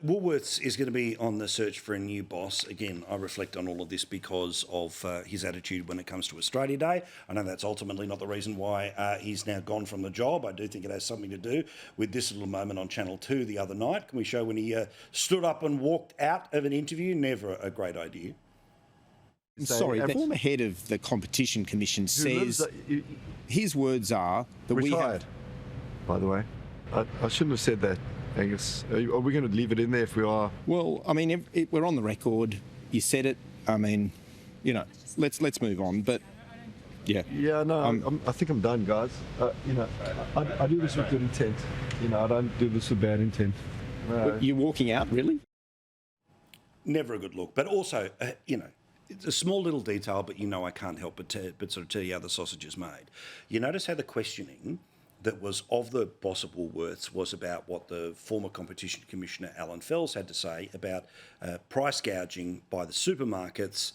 Woolworths is going to be on the search for a new boss. Again, I reflect on all of this because of his attitude when it comes to Australia Day. I know that's ultimately not the reason why he's now gone from the job. I do think it has something to do with this little moment on Channel 2 the other night. Can we show when he stood up and walked out of an interview? Never a great idea. Sorry, the former head of the Competition Commission says his words are that retired, by the way. I shouldn't have said that, Angus. Are we going to leave it in there if we are? Well, I mean, we're on the record. You said it. I mean, you know, let's move on. But yeah. Yeah, no, I think I'm done, guys. You know, I do this with good intent. You know, I don't do this with bad intent. You're walking out, really? Never a good look. But also, you know, it's a small little detail, but you know I can't help but sort of tell you how the sausage is made. You notice how the questioning that was of the boss of Woolworths was about what the former Competition Commissioner Alan Fells had to say about price gouging by the supermarkets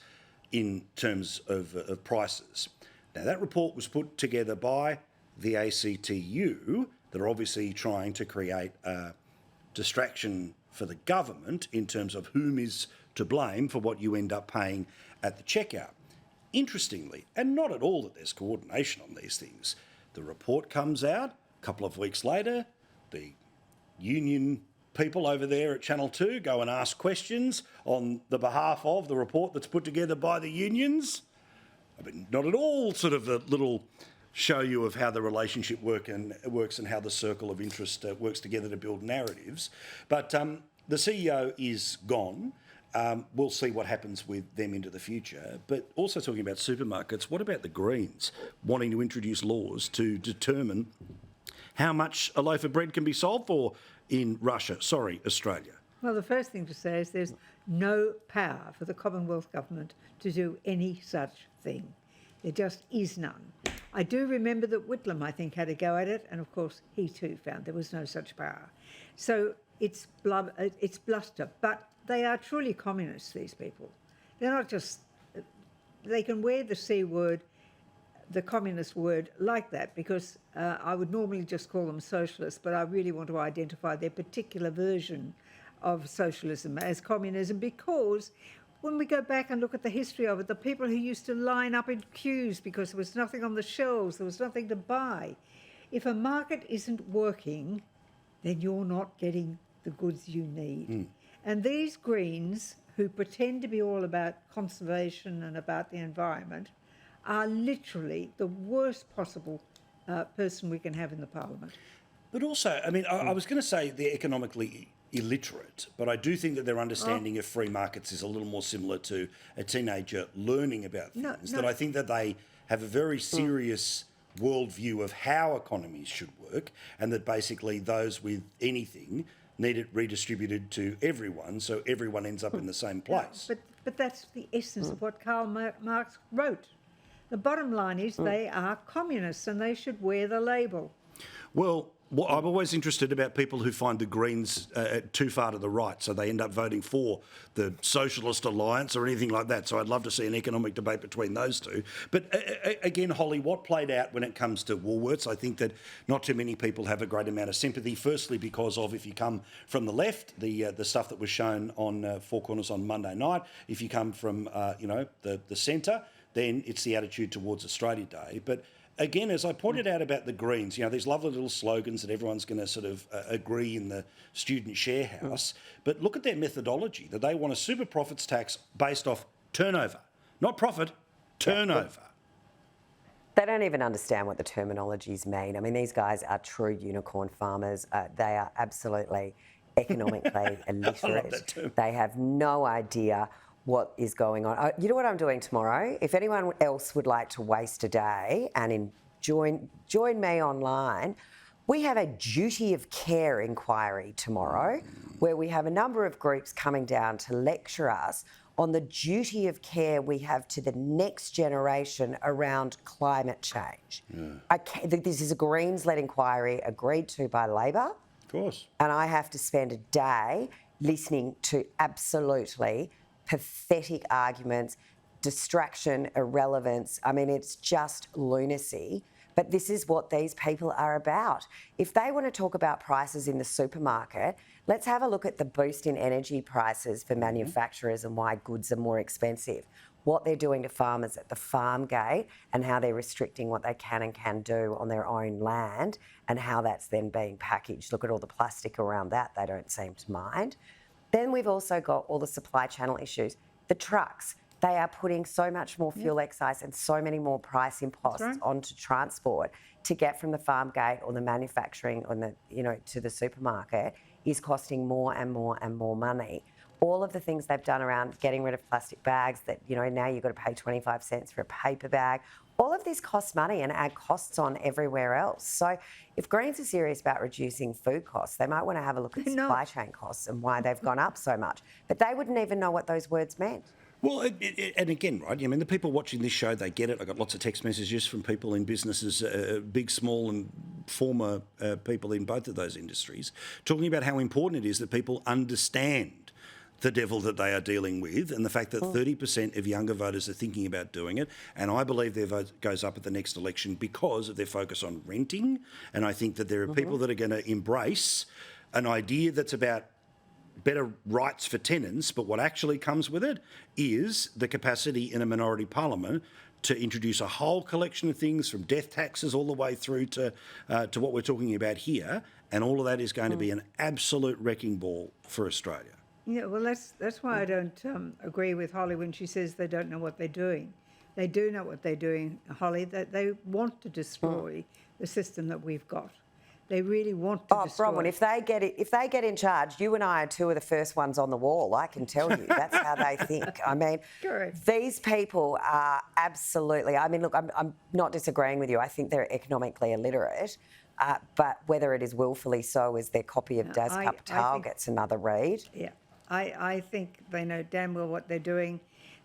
in terms of prices. Now, that report was put together by the ACTU. They're obviously trying to create a distraction for the government in terms of whom is to blame for what you end up paying at the checkout. Interestingly, and not at all that there's coordination on these things, the report comes out a couple of weeks later, the union people over there at Channel 2 go and ask questions on the behalf of the report that's put together by the unions. I mean, not at all sort of a little show you of how the relationship works and how the circle of interest works together to build narratives. But the CEO is gone. We'll see what happens with them into the future. But also talking about supermarkets, what about the Greens wanting to introduce laws to determine how much a loaf of bread can be sold for in Australia? Well, the first thing to say is there's no power for the Commonwealth Government to do any such thing. There just is none. I do remember that Whitlam, I think, had a go at it, and of course he too found there was no such power. So it's bluster, but they are truly communists, these people. They're not just... They can wear the C word, the communist word, like that, because I would normally just call them socialists, but I really want to identify their particular version of socialism as communism, because when we go back and look at the history of it, the people who used to line up in queues because there was nothing on the shelves, there was nothing to buy. If a market isn't working, then you're not getting the goods you need. And these Greens, who pretend to be all about conservation and about the environment, are literally the worst possible person we can have in the parliament. But also, I mean, I was going to say they're economically illiterate, but I do think that their understanding of free markets is a little more similar to a teenager learning about things, that I think that they have a very serious worldview of how economies should work, and that basically those with anything need it redistributed to everyone, so everyone ends up in the same place. But that's the essence of what Karl Marx wrote. The bottom line is they are communists and they should wear the label. Well, I'm always interested about people who find the Greens too far to the right, so they end up voting for the Socialist Alliance or anything like that. So I'd love to see an economic debate between those two. But again, Holly, what played out when it comes to Woolworths, I think that not too many people have a great amount of sympathy, firstly because of, if you come from the left, the stuff that was shown on Four Corners on Monday night. If you come from, the centre, then it's the attitude towards Australia Day. But again, as I pointed out about the Greens, these lovely little slogans that everyone's going to sort of agree in the student share house, but look at their methodology, that they want a super profits tax based off turnover, not profit, turnover. They don't even understand what the terminologies mean. I mean, these guys are true unicorn farmers. They are absolutely economically illiterate. They have no idea what is going on. You know what I'm doing tomorrow? If anyone else would like to waste a day and join me online, we have a duty of care inquiry tomorrow where we have a number of groups coming down to lecture us on the duty of care we have to the next generation around climate change. This is a Greens-led inquiry agreed to by Labor. Of course. And I have to spend a day listening to absolutely pathetic arguments, distraction, irrelevance. I mean, it's just lunacy. But this is what these people are about. If they want to talk about prices in the supermarket, let's have a look at the boost in energy prices for manufacturers and why goods are more expensive. What they're doing to farmers at the farm gate and how they're restricting what they can and can do on their own land and how that's then being packaged. Look at all the plastic around that, they don't seem to mind. Then we've also got all the supply channel issues. The trucks, they are putting so much more fuel excise and so many more price imposts onto transport to get from the farm gate or the manufacturing or the, to the supermarket is costing more and more and more money. All of the things they've done around getting rid of plastic bags that, now you've got to pay 25 cents for a paper bag. All of this costs money and add costs on everywhere else. So if Greens are serious about reducing food costs, they might want to have a look at supply chain costs and why they've gone up so much. But they wouldn't even know what those words meant. Well, and again, right, I mean, the people watching this show, they get it. I got lots of text messages from people in businesses, big, small and former people in both of those industries, talking about how important it is that people understand the devil that they are dealing with and the fact that 30% of younger voters are thinking about doing it. And I believe their vote goes up at the next election because of their focus on renting. And I think that there are people that are going to embrace an idea that's about better rights for tenants, but what actually comes with it is the capacity in a minority parliament to introduce a whole collection of things from death taxes all the way through to what we're talking about here. And all of that is going to be an absolute wrecking ball for Australia. Yeah, well, that's why I don't agree with Holly when she says they don't know what they're doing. They do know what they're doing, Holly. That they want to destroy the system that we've got. They really want to destroy. Bronwyn, if they get in charge, you and I are two of the first ones on the wall. I can tell you that's how they think. I mean, Correct. These people are absolutely. I mean, look, I'm not disagreeing with you. I think they're economically illiterate. But whether it is willfully so as their copy of Das Kapital gets another read. Yeah, I think they know damn well what they're doing.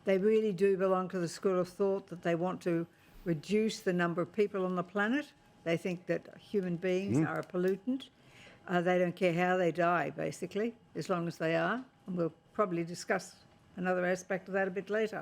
They really do belong to the school of thought that they want to reduce the number of people on the planet. They think that human beings are a pollutant. They don't care how they die, basically, as long as they are. And we'll probably discuss another aspect of that a bit later.